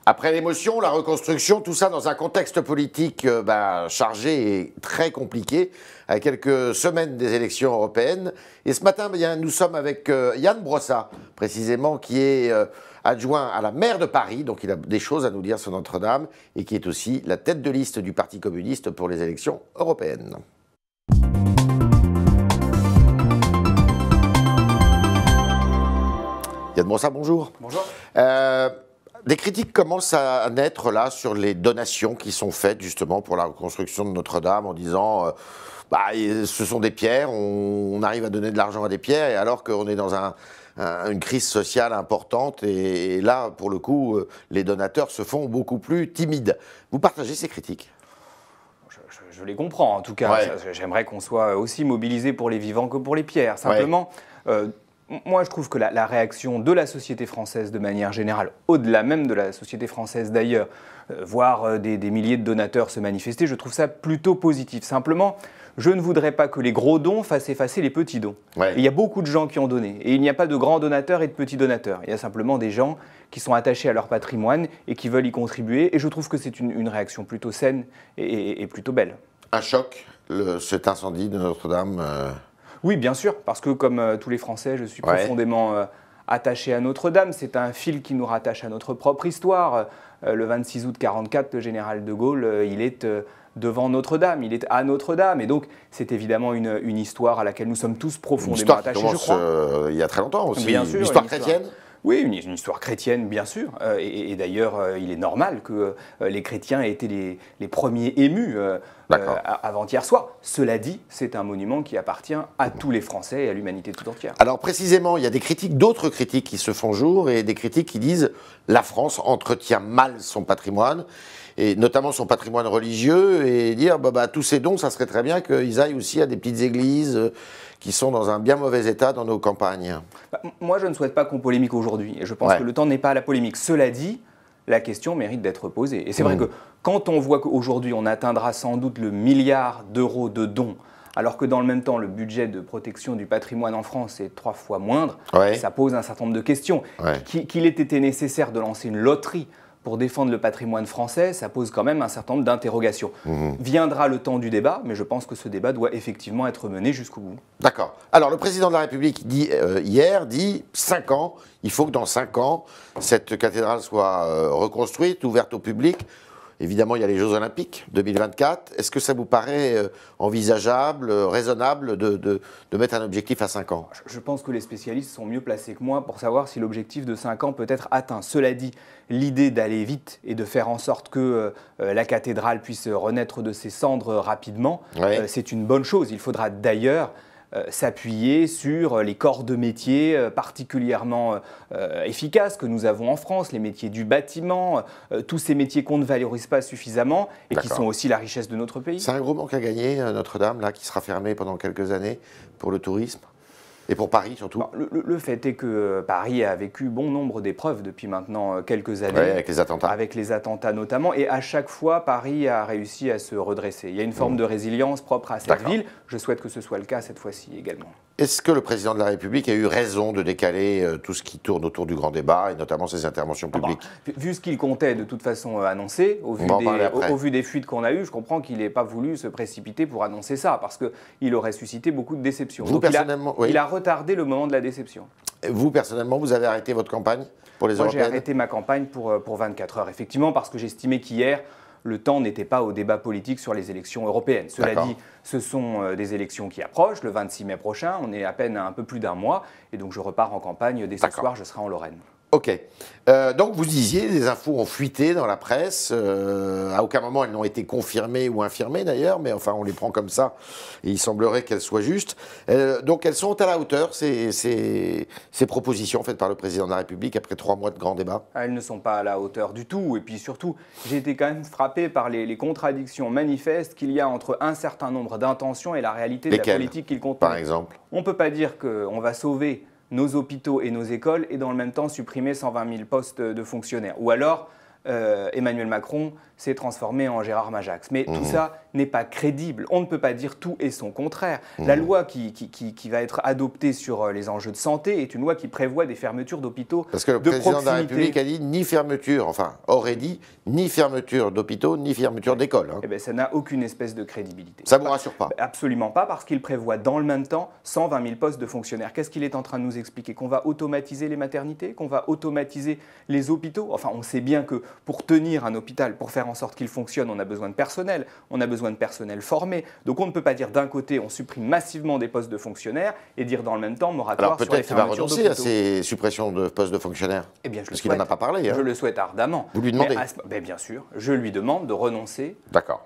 Après l'émotion, la reconstruction, tout ça dans un contexte politique chargé et très compliqué, à quelques semaines des élections européennes. Et ce matin, nous sommes avec Yann Brossat, précisément, qui est adjoint à la maire de Paris, donc il a des choses à nous dire sur Notre-Dame, et qui est aussi la tête de liste du Parti communiste pour les élections européennes. Yann Brossat, bonjour. Bonjour. Des critiques commencent à naître là sur les donations qui sont faites justement pour la reconstruction de Notre-Dame en disant ce sont des pierres, on arrive à donner de l'argent à des pierres et alors qu'on est dans une crise sociale importante et là pour le coup les donateurs se font beaucoup plus timides. Vous partagez ces critiques ? Je les comprends en tout cas, j'aimerais qu'on soit aussi mobilisé pour les vivants que pour les pierres. Simplement, moi, je trouve que la réaction de la société française de manière générale, au-delà même de la société française d'ailleurs, voir des milliers de donateurs se manifester, je trouve ça plutôt positif. Simplement, je ne voudrais pas que les gros dons fassent effacer les petits dons. Il y a beaucoup de gens qui ont donné. Et il n'y a pas de grands donateurs et de petits donateurs. Il y a simplement des gens qui sont attachés à leur patrimoine et qui veulent y contribuer. Et je trouve que c'est une réaction plutôt saine et plutôt belle. Un choc, cet incendie de Notre-Dame Oui, bien sûr, parce que comme tous les Français, je suis profondément attaché à Notre-Dame. C'est un fil qui nous rattache à notre propre histoire. Le 26 août 1944, le général de Gaulle, il est devant Notre-Dame, il est à Notre-Dame. Et donc, c'est évidemment une histoire à laquelle nous sommes tous profondément attachés, je crois. Il y a très longtemps aussi, bien sûr, une histoire chrétienne. Oui, une histoire chrétienne, bien sûr. Et d'ailleurs, il est normal que les chrétiens aient été les premiers émus avant-hier soir. Cela dit, c'est un monument qui appartient à tous les Français et à l'humanité tout entière. Alors précisément, il y a des critiques, d'autres critiques qui se font jour et des critiques qui disent « la France entretient mal son patrimoine » et notamment son patrimoine religieux et dire tous ces dons, ça serait très bien qu'ils aillent aussi à des petites églises qui sont dans un bien mauvais état dans nos campagnes. Moi, je ne souhaite pas qu'on polémique aujourd'hui et je pense que le temps n'est pas à la polémique. Cela dit, la question mérite d'être posée. Et c'est vrai que quand on voit qu'aujourd'hui, on atteindra sans doute le milliard d'euros de dons, alors que dans le même temps, le budget de protection du patrimoine en France est 3 fois moindre, ça pose un certain nombre de questions. Qu'il ait été nécessaire de lancer une loterie pour défendre le patrimoine français, ça pose quand même un certain nombre d'interrogations. Viendra le temps du débat, mais je pense que ce débat doit effectivement être mené jusqu'au bout. D'accord. Alors le président de la République dit hier 5 ans, il faut que dans 5 ans, cette cathédrale soit reconstruite, ouverte au public. Évidemment, il y a les Jeux Olympiques 2024. Est-ce que ça vous paraît envisageable, raisonnable de mettre un objectif à 5 ans ? Je pense que les spécialistes sont mieux placés que moi pour savoir si l'objectif de 5 ans peut être atteint. Cela dit, l'idée d'aller vite et de faire en sorte que la cathédrale puisse renaître de ses cendres rapidement, c'est une bonne chose. Il faudra d'ailleurs s'appuyer sur les corps de métier particulièrement efficaces que nous avons en France, les métiers du bâtiment, tous ces métiers qu'on ne valorise pas suffisamment et qui sont aussi la richesse de notre pays. C'est un gros manque à gagner, Notre-Dame, là, qui sera fermée pendant quelques années pour le tourisme. Et pour Paris surtout. Le fait est que Paris a vécu bon nombre d'épreuves depuis maintenant quelques années. Avec les attentats. Avec les attentats notamment. Et à chaque fois, Paris a réussi à se redresser. Il y a une forme de résilience propre à cette ville. Je souhaite que ce soit le cas cette fois-ci également. Est-ce que le président de la République a eu raison de décaler tout ce qui tourne autour du grand débat et notamment ses interventions publiques ? Vu ce qu'il comptait de toute façon annoncer, au vu des fuites qu'on a eues, je comprends qu'il n'ait pas voulu se précipiter pour annoncer ça parce qu'il aurait suscité beaucoup de déceptions. Vous, personnellement, il a retardé le moment de la déception. Vous, personnellement, vous avez arrêté votre campagne pour les européennes ? Moi, j'ai arrêté ma campagne pour 24 heures, effectivement, parce que j'estimais qu'hier, le temps n'était pas au débat politique sur les élections européennes. Cela dit, ce sont des élections qui approchent, le 26 mai prochain, on est à peine à un peu plus d'un mois, et donc je repars en campagne dès ce soir, je serai en Lorraine. Ok. Donc vous disiez, les infos ont fuité dans la presse. À aucun moment elles n'ont été confirmées ou infirmées d'ailleurs, mais enfin on les prend comme ça et il semblerait qu'elles soient justes. Donc elles sont à la hauteur, ces propositions faites par le président de la République après 3 mois de grands débats ? Elles ne sont pas à la hauteur du tout. Et puis surtout, j'ai été quand même frappé par les contradictions manifestes qu'il y a entre un certain nombre d'intentions et la réalité de la politique qu'ils contiennent. Par exemple ? On ne peut pas dire qu'on va sauver nos hôpitaux et nos écoles et dans le même temps supprimer 120 000 postes de fonctionnaires. Ou alors, Emmanuel Macron s'est transformé en Gérard Majax. Mais tout ça n'est pas crédible. On ne peut pas dire tout et son contraire. La loi qui va être adoptée sur les enjeux de santé est une loi qui prévoit des fermetures d'hôpitaux de proximité. Parce que le président de la République a dit ni fermeture, enfin, aurait dit ni fermeture d'hôpitaux, ni fermeture d'écoles. Eh bien, ça n'a aucune espèce de crédibilité. Ça ne vous rassure pas? Absolument pas, parce qu'il prévoit dans le même temps 120 000 postes de fonctionnaires. Qu'est-ce qu'il est en train de nous expliquer? Qu'on va automatiser les maternités? Qu'on va automatiser les hôpitaux? Enfin, on sait bien que pour tenir un hôpital, pour faire en sorte qu'il fonctionne, on a besoin de personnel. On a besoin de personnel formé. Donc on ne peut pas dire d'un côté, on supprime massivement des postes de fonctionnaires et dire dans le même temps moratoire sur les fermetures d'hôpitaux. Alors peut-être qu'il va renoncer à ces suppressions de postes de fonctionnaires. Eh bien, parce qu'il n'en a pas parlé. Je le souhaite ardemment. Vous lui demandez? Bien sûr, je lui demande de renoncer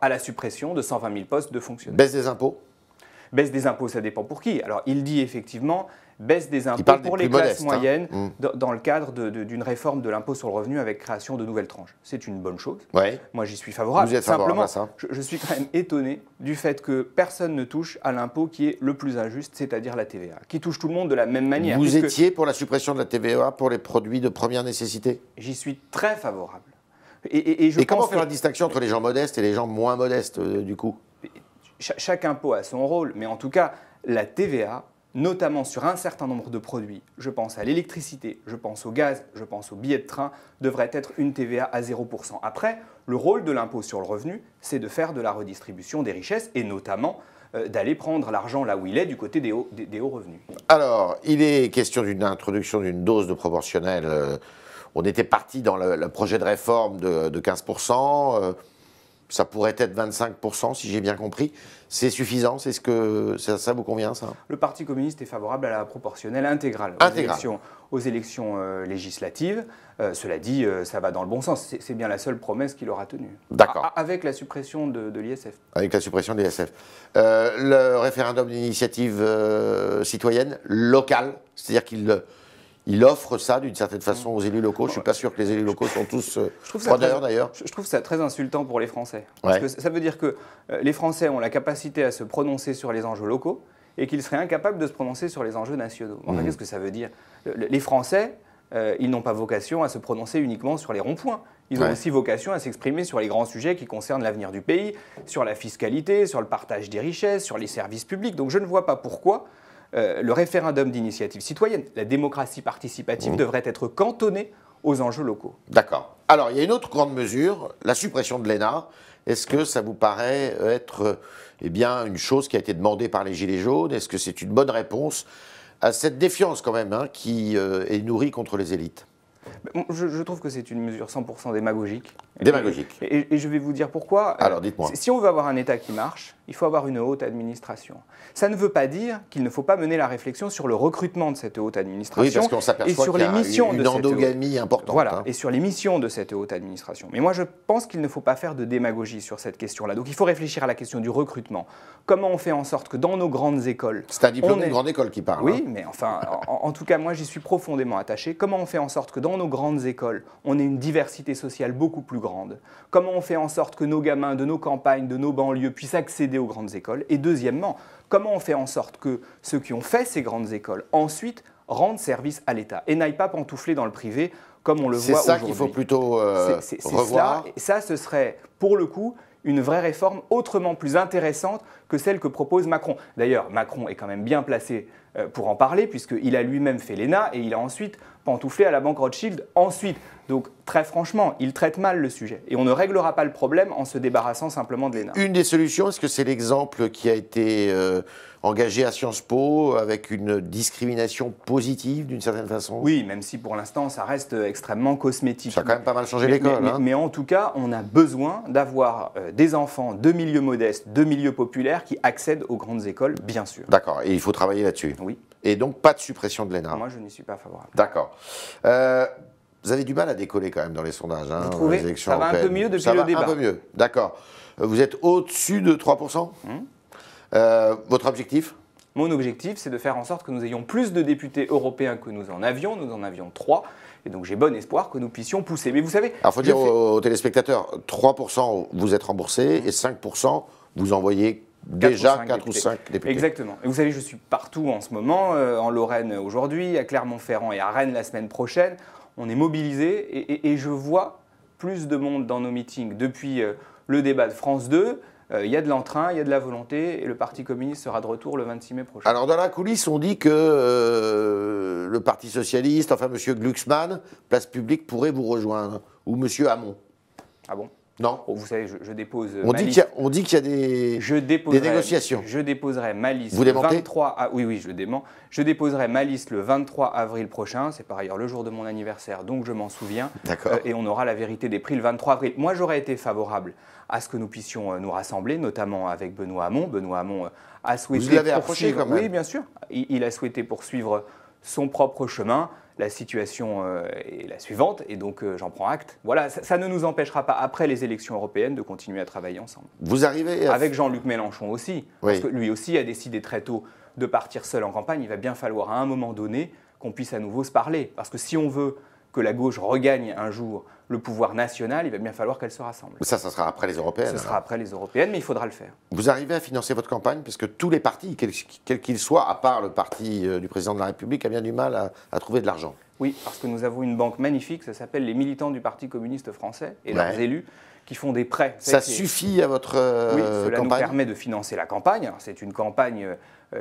à la suppression de 120 000 postes de fonctionnaires. Baisse des impôts? Baisse des impôts, ça dépend pour qui. Alors, il dit effectivement baisse des impôts pour les classes moyennes dans le cadre d'une réforme de l'impôt sur le revenu avec création de nouvelles tranches. C'est une bonne chose. Ouais. Moi, j'y suis favorable. Vous êtes favorable à ça? Je suis quand même étonné du fait que personne ne touche à l'impôt qui est le plus injuste, c'est-à-dire la TVA, qui touche tout le monde de la même manière. Vous étiez pour la suppression de la TVA pour les produits de première nécessité? J'y suis très favorable. Et comment faire la distinction entre les gens modestes et les gens moins modestes, du coup? Chaque impôt a son rôle, mais en tout cas, la TVA, notamment sur un certain nombre de produits, je pense à l'électricité, je pense au gaz, je pense aux billets de train, devrait être une TVA à 0%. Après, le rôle de l'impôt sur le revenu, c'est de faire de la redistribution des richesses et notamment d'aller prendre l'argent là où il est, du côté des hauts revenus. Alors, il est question d'une introduction d'une dose de proportionnelle. On était parti dans le projet de réforme de 15%. Ça pourrait être 25%, si j'ai bien compris. C'est suffisant? C'est ce que ça vous convient, ça? Le Parti communiste est favorable à la proportionnelle intégrale. Aux élections législatives. Cela dit, ça va dans le bon sens. C'est bien la seule promesse qu'il aura tenue. D'accord. Avec la suppression de l'ISF. Avec la suppression de l'ISF. Le référendum d'initiative citoyenne locale, c'est-à-dire qu'il offre ça d'une certaine façon aux élus locaux. Je ne suis pas sûr que les élus locaux sont tous preneurs d'ailleurs. Je trouve ça très insultant pour les Français. Parce que ça veut dire que les Français ont la capacité à se prononcer sur les enjeux locaux et qu'ils seraient incapables de se prononcer sur les enjeux nationaux. Enfin, qu'est-ce que ça veut dire? Les Français, ils n'ont pas vocation à se prononcer uniquement sur les ronds-points. Ils ont aussi vocation à s'exprimer sur les grands sujets qui concernent l'avenir du pays, sur la fiscalité, sur le partage des richesses, sur les services publics. Donc je ne vois pas pourquoi le référendum d'initiative citoyenne, la démocratie participative, devrait être cantonné aux enjeux locaux. D'accord. Alors, il y a une autre grande mesure, la suppression de l'ENA. Est-ce que ça vous paraît être une chose qui a été demandée par les Gilets jaunes? Est-ce que c'est une bonne réponse à cette défiance quand même qui est nourrie contre les élites? Je trouve que c'est une mesure 100% démagogique. Démagogique. Et je vais vous dire pourquoi. Alors, dites-moi. Si on veut avoir un État qui marche, il faut avoir une haute administration. Ça ne veut pas dire qu'il ne faut pas mener la réflexion sur le recrutement de cette haute administration. Oui, parce qu'on s'aperçoit qu'il y a une endogamie importante. Voilà, et sur les missions de cette haute administration. Mais moi, je pense qu'il ne faut pas faire de démagogie sur cette question-là. Donc, il faut réfléchir à la question du recrutement. Comment on fait en sorte que dans nos grandes écoles... C'est un diplôme d'une grande école qui parle. Oui, mais enfin, en tout cas, moi, j'y suis profondément attaché. Comment on fait en sorte que dans nos grandes écoles, on ait une diversité sociale beaucoup plus grande? Comment on fait en sorte que nos gamins de nos campagnes, de nos banlieues puissent accéder aux grandes écoles? Et deuxièmement, comment on fait en sorte que ceux qui ont fait ces grandes écoles ensuite rendent service à l'État et n'aillent pas pantoufler dans le privé comme on le voit aujourd'hui? C'est ça qu'il faut plutôt revoir. Ça, ce serait pour le coup une vraie réforme autrement plus intéressante que celle que propose Macron. D'ailleurs, Macron est quand même bien placé pour en parler, puisqu'il a lui-même fait l'ENA et il a ensuite pantouflé à la banque Rothschild ensuite. Donc, très franchement, il traite mal le sujet. Et on ne réglera pas le problème en se débarrassant simplement de l'ENA. Une des solutions, est-ce que c'est l'exemple qui a été engagé à Sciences Po avec une discrimination positive d'une certaine façon? Oui, même si pour l'instant, ça reste extrêmement cosmétique. Ça a quand même pas mal changé l'école. Mais en tout cas, on a besoin d'avoir des enfants de milieux modestes, de milieux populaires qui accèdent aux grandes écoles, bien sûr. D'accord, et il faut travailler là-dessus. Oui. Et donc, pas de suppression de l'ENA? Moi, je n'y suis pas favorable. D'accord. Vous avez du mal à décoller quand même dans les sondages. Vous trouvez? Les élections ça va un peu mieux depuis le débat. Un peu mieux, d'accord. Vous êtes au-dessus de 3%? Votre objectif? Mon objectif, c'est de faire en sorte que nous ayons plus de députés européens que nous en avions. Nous en avions 3. Et donc, j'ai bon espoir que nous puissions pousser. Mais vous savez... Alors, il faut dire aux téléspectateurs, 3% vous êtes remboursés et 5% vous envoyez déjà 4 ou 5 députés. Exactement. Et vous savez, je suis partout en ce moment, en Lorraine aujourd'hui, à Clermont-Ferrand et à Rennes la semaine prochaine. On est mobilisés et je vois plus de monde dans nos meetings depuis le débat de France 2. Il y a de l'entrain, il y a de la volonté et le Parti communiste sera de retour le 26 mai prochain. Alors dans la coulisse, on dit que le Parti socialiste, enfin M. Glucksmann, Place Publique, pourrait vous rejoindre. ou M. Hamon? Ah bon? Non. Vous savez, je dépose on dit qu'il y a des négociations. Je déposerai ma liste le 23... oui, je dément. Je déposerai ma liste le 23 avril prochain. C'est par ailleurs le jour de mon anniversaire, donc je m'en souviens. D'accord. Et on aura la vérité des prix le 23 avril. Moi, j'aurais été favorable à ce que nous puissions nous rassembler, notamment avec Benoît Hamon. Benoît Hamon a souhaité... Vous l'avez approché quand même. Oui, bien sûr. Il a souhaité poursuivre son propre chemin. La situation est la suivante et donc j'en prends acte. Voilà, ça ne nous empêchera pas, après les élections européennes, de continuer à travailler ensemble. Vous arrivez avec Jean-Luc Mélenchon aussi, parce que lui aussi a décidé très tôt de partir seul en campagne. Il va bien falloir à un moment donné qu'on puisse à nouveau se parler. Parce que si on veut que la gauche regagne un jour le pouvoir national, il va bien falloir qu'elle se rassemble. Ça sera après les européennes. Ce sera après les européennes, mais il faudra le faire. Vous arrivez à financer votre campagne, parce que tous les partis, quels qu'ils soient, à part le parti du président de la République, a bien du mal à trouver de l'argent. Oui, parce que nous avons une banque magnifique, ça s'appelle les militants du Parti communiste français et leurs élus, qui font des prêts. Ça suffit à votre oui, cela campagne? nous permet de financer la campagne. C'est une campagne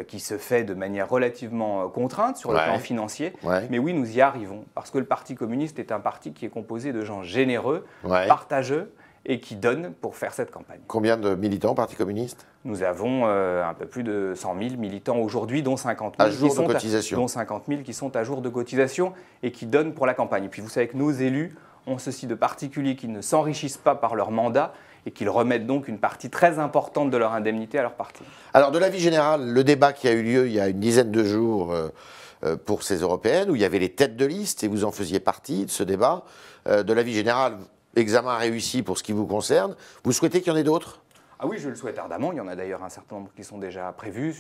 qui se fait de manière relativement contrainte sur le plan financier. Mais oui, nous y arrivons, parce que le Parti communiste est un parti qui est composé de gens généreux, partageux, et qui donnent pour faire cette campagne. Combien de militants au Parti communiste? Nous avons un peu plus de 100 000 militants aujourd'hui, dont 50 000 qui sont à jour de cotisation et qui donnent pour la campagne. Et puis vous savez que nos élus ont ceci de particulier qu'ils ne s'enrichissent pas par leur mandat et qu'ils remettent donc une partie très importante de leur indemnité à leur parti. Alors de l'avis général, le débat qui a eu lieu il y a une dizaine de jours pour ces européennes, où il y avait les têtes de liste et vous en faisiez partie de ce débat, de l'avis général, examen réussi pour ce qui vous concerne, vous souhaitez qu'il y en ait d'autres? Ah oui, je le souhaite ardemment. Il y en a d'ailleurs un certain nombre qui sont déjà prévus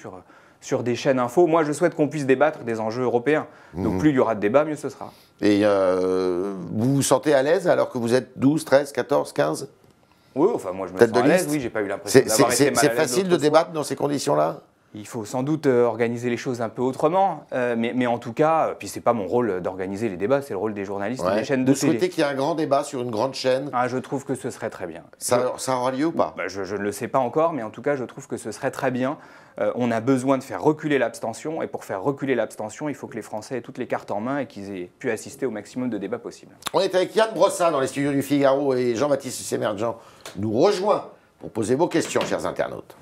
sur des chaînes info. Moi, je souhaite qu'on puisse débattre des enjeux européens. Donc plus il y aura de débats, mieux ce sera. Et vous vous sentez à l'aise alors que vous êtes 12, 13, 14, 15? Oui, enfin moi je me sens à l'aise, oui, j'ai pas eu l'impression d'avoir été mal à l'aise. C'est facile de débattre dans ces conditions-là? Il faut sans doute organiser les choses un peu autrement, mais en tout cas, puis c'est pas mon rôle d'organiser les débats, c'est le rôle des journalistes des chaînes de télé. Vous souhaitez qu'il y ait un grand débat sur une grande chaîne? Je trouve que ce serait très bien. Ça aura lieu ou pas? Je ne le sais pas encore, mais en tout cas, je trouve que ce serait très bien. On a besoin de faire reculer l'abstention, et pour faire reculer l'abstention, il faut que les Français aient toutes les cartes en main et qu'ils aient pu assister au maximum de débats possibles. On est avec Yann Brossat dans les studios du Figaro et Jean-Baptiste Semerjian nous rejoint pour poser vos questions, chers internautes.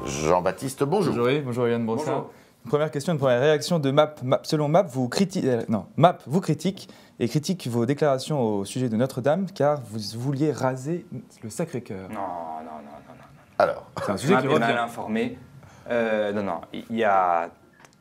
Jean-Baptiste, bonjour. Bonjour Yann Brossat. Bonjour. Une première question, une première réaction de MAP. Selon MAP, MAP vous critique et critique vos déclarations au sujet de Notre-Dame car vous vouliez raser le Sacré-Cœur. Non. Alors, c'est un sujet qui revient. Mal informé. Non. Il y a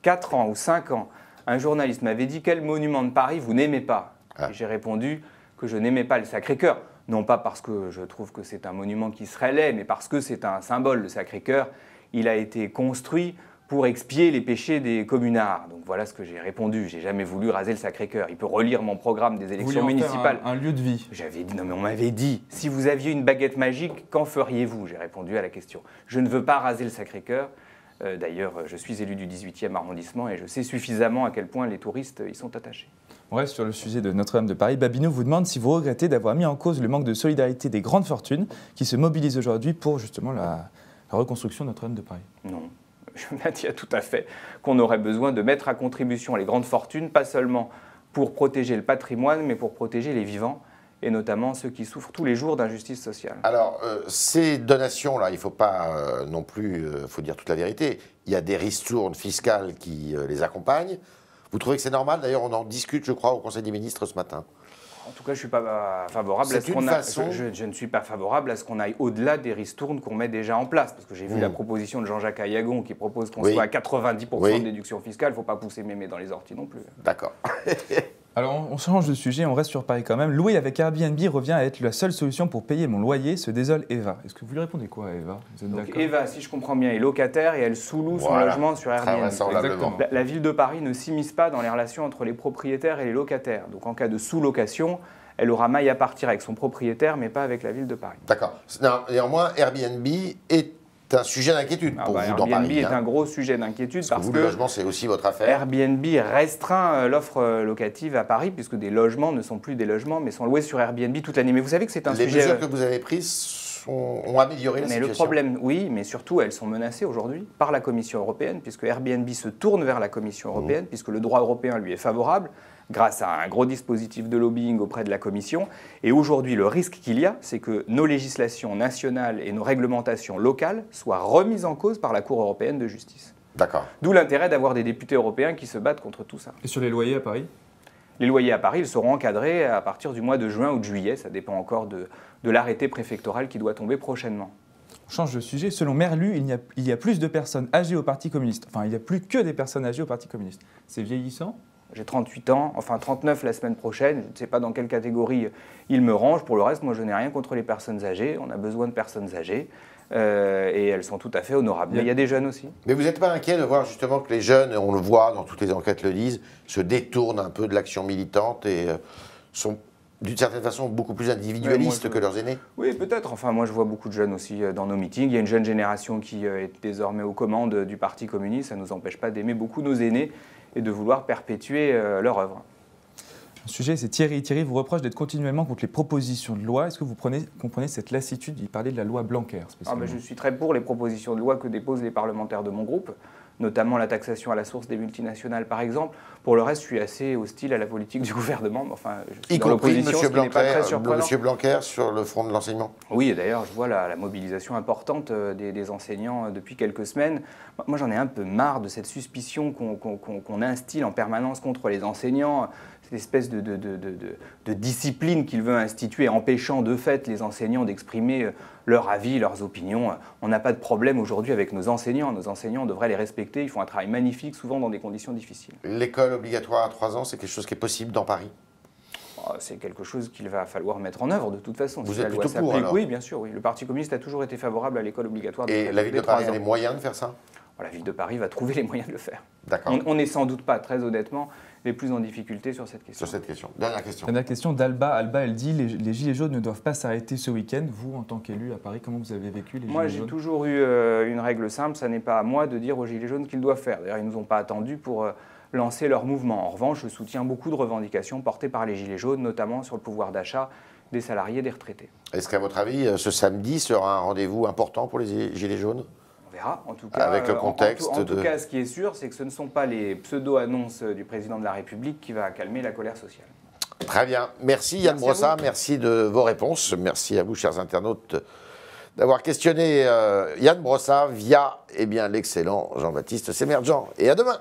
4 ans ou 5 ans, un journaliste m'avait dit quel monument de Paris vous n'aimez pas. Et j'ai répondu que je n'aimais pas le Sacré-Cœur. Non pas parce que je trouve que c'est un monument qui serait laid, mais parce que c'est un symbole, le Sacré-Cœur. Il a été construit pour expier les péchés des communards. Donc voilà ce que j'ai répondu. J'ai jamais voulu raser le Sacré-Cœur. Il peut relire mon programme des élections municipales. Un lieu de vie. J'avais dit, non mais on m'avait dit, si vous aviez une baguette magique, qu'en feriez-vous? J'ai répondu à la question. Je ne veux pas raser le Sacré-Cœur. D'ailleurs, je suis élu du 18e arrondissement et je sais suffisamment à quel point les touristes y sont attachés. On reste sur le sujet de Notre-Dame de Paris. Babineau vous demande si vous regrettez d'avoir mis en cause le manque de solidarité des grandes fortunes qui se mobilisent aujourd'hui pour justement la reconstruction de Notre-Dame de Paris. Non. Je maintiens tout à fait qu'on aurait besoin de mettre à contribution les grandes fortunes, pas seulement pour protéger le patrimoine, mais pour protéger les vivants, et notamment ceux qui souffrent tous les jours d'injustice sociale. Alors, ces donations-là, il ne faut pas non plus, faut dire toute la vérité, il y a des ristournes fiscales qui les accompagnent. Vous trouvez que c'est normal? D'ailleurs, on en discute, je crois, au Conseil des ministres ce matin. En tout cas, je ne suis pas favorable à ce qu'on je ne suis pas favorable à ce qu'on aille au-delà des ristournes qu'on met déjà en place. Parce que j'ai vu la proposition de Jean-Jacques Ayagon qui propose qu'on soit à 90% de déduction fiscale. Il ne faut pas pousser mémé dans les orties non plus. D'accord. Alors, on change de sujet, on reste sur Paris quand même. Louer avec Airbnb revient à être la seule solution pour payer mon loyer, se désole Eva. Est-ce que vous lui répondez quoi à Eva? Vous êtes d'accord? Eva, si je comprends bien, est locataire et elle sous-loue son logement sur Airbnb. Exactement. La ville de Paris ne s'immisce pas dans les relations entre les propriétaires et les locataires. Donc en cas de sous-location, elle aura maille à partir avec son propriétaire, mais pas avec la ville de Paris. D'accord. Néanmoins, Airbnb est un sujet d'inquiétude pour vous dans Paris. Airbnb est un gros sujet d'inquiétude parce que le logement, c'est aussi votre affaire. Airbnb restreint l'offre locative à Paris puisque des logements ne sont plus des logements mais sont loués sur Airbnb toute l'année. Mais vous savez que c'est un sujet... Les mesures que vous avez prises ont amélioré la situation. Mais le problème, oui, mais surtout, elles sont menacées aujourd'hui par la Commission européenne, puisque Airbnb se tourne vers la Commission européenne, puisque le droit européen lui est favorable, grâce à un gros dispositif de lobbying auprès de la Commission. Et aujourd'hui, le risque qu'il y a, c'est que nos législations nationales et nos réglementations locales soient remises en cause par la Cour européenne de justice. D'accord. D'où l'intérêt d'avoir des députés européens qui se battent contre tout ça. Et sur les loyers à Paris ? Les loyers à Paris, ils seront encadrés à partir du mois de juin ou de juillet. Ça dépend encore de l'arrêté préfectoral qui doit tomber prochainement. On change de sujet. Selon Merlu, il y a plus de personnes âgées au Parti communiste. Enfin, il n'y a plus que des personnes âgées au Parti communiste. C'est vieillissant ? J'ai 38 ans, enfin 39 la semaine prochaine. Je ne sais pas dans quelle catégorie il me range. Pour le reste, moi, je n'ai rien contre les personnes âgées. On a besoin de personnes âgées. Et elles sont tout à fait honorables. Mais il y a des jeunes aussi. Mais vous n'êtes pas inquiet de voir justement que les jeunes, on le voit, dans toutes les enquêtes le disent, se détournent un peu de l'action militante et sont d'une certaine façon beaucoup plus individualistes que leurs aînés? Oui, peut-être. Enfin, moi, je vois beaucoup de jeunes aussi dans nos meetings. Il y a une jeune génération qui est désormais aux commandes du Parti communiste. Ça ne nous empêche pas d'aimer beaucoup nos aînés et de vouloir perpétuer leur œuvre. Le sujet, c'est Thierry. Thierry vous reproche d'être continuellement contre les propositions de loi. Est-ce que vous comprenez cette lassitude? Il parlait de la loi Blanquer, spécialement. Je suis très pour les propositions de loi que déposent les parlementaires de mon groupe, notamment la taxation à la source des multinationales, par exemple. Pour le reste, je suis assez hostile à la politique du gouvernement. Enfin, je suis y dans compris M. Blanquer sur le front de l'enseignement. Oui, et d'ailleurs, je vois la mobilisation importante des enseignants depuis quelques semaines. Moi, j'en ai un peu marre de cette suspicion qu'on instille en permanence contre les enseignants, cette espèce de discipline qu'il veut instituer, empêchant de fait les enseignants d'exprimer leur avis, leurs opinions. On n'a pas de problème aujourd'hui avec nos enseignants. Nos enseignants, on devrait les respecter. Ils font un travail magnifique, souvent dans des conditions difficiles. L'école obligatoire à 3 ans, c'est quelque chose qui est possible dans Paris? C'est quelque chose qu'il va falloir mettre en œuvre de toute façon. Vous êtes plutôt pour, alors? Oui, bien sûr. Oui. Le Parti communiste a toujours été favorable à l'école obligatoire. Et la ville de Paris a les moyens de faire ça? La ville de Paris va trouver les moyens de le faire. D'accord. On n'est sans doute pas, très honnêtement, les plus en difficulté sur cette question. Dernière question. Dernière question d'Alba. Alba, elle dit les gilets jaunes ne doivent pas s'arrêter ce week-end. Vous, en tant qu'élu à Paris, comment vous avez vécu les gilets jaunes? Moi, j'ai toujours eu une règle simple. Ça n'est pas à moi de dire aux gilets jaunes ce qu'ils doivent faire. D'ailleurs, ils ne nous ont pas attendus pour lancer leur mouvement. En revanche, je soutiens beaucoup de revendications portées par les gilets jaunes, notamment sur le pouvoir d'achat des salariés et des retraités. Est-ce qu'à votre avis, ce samedi sera un rendez-vous important pour les gilets jaunes? On verra, en tout cas. Avec le contexte en tout cas, ce qui est sûr, c'est que ce ne sont pas les pseudo-annonces du président de la République qui va calmer la colère sociale. Très bien. Merci Yann Brossat, merci de vos réponses. Merci à vous, chers internautes, d'avoir questionné Yann Brossat via l'excellent Jean-Baptiste Sémerjean. Et à demain.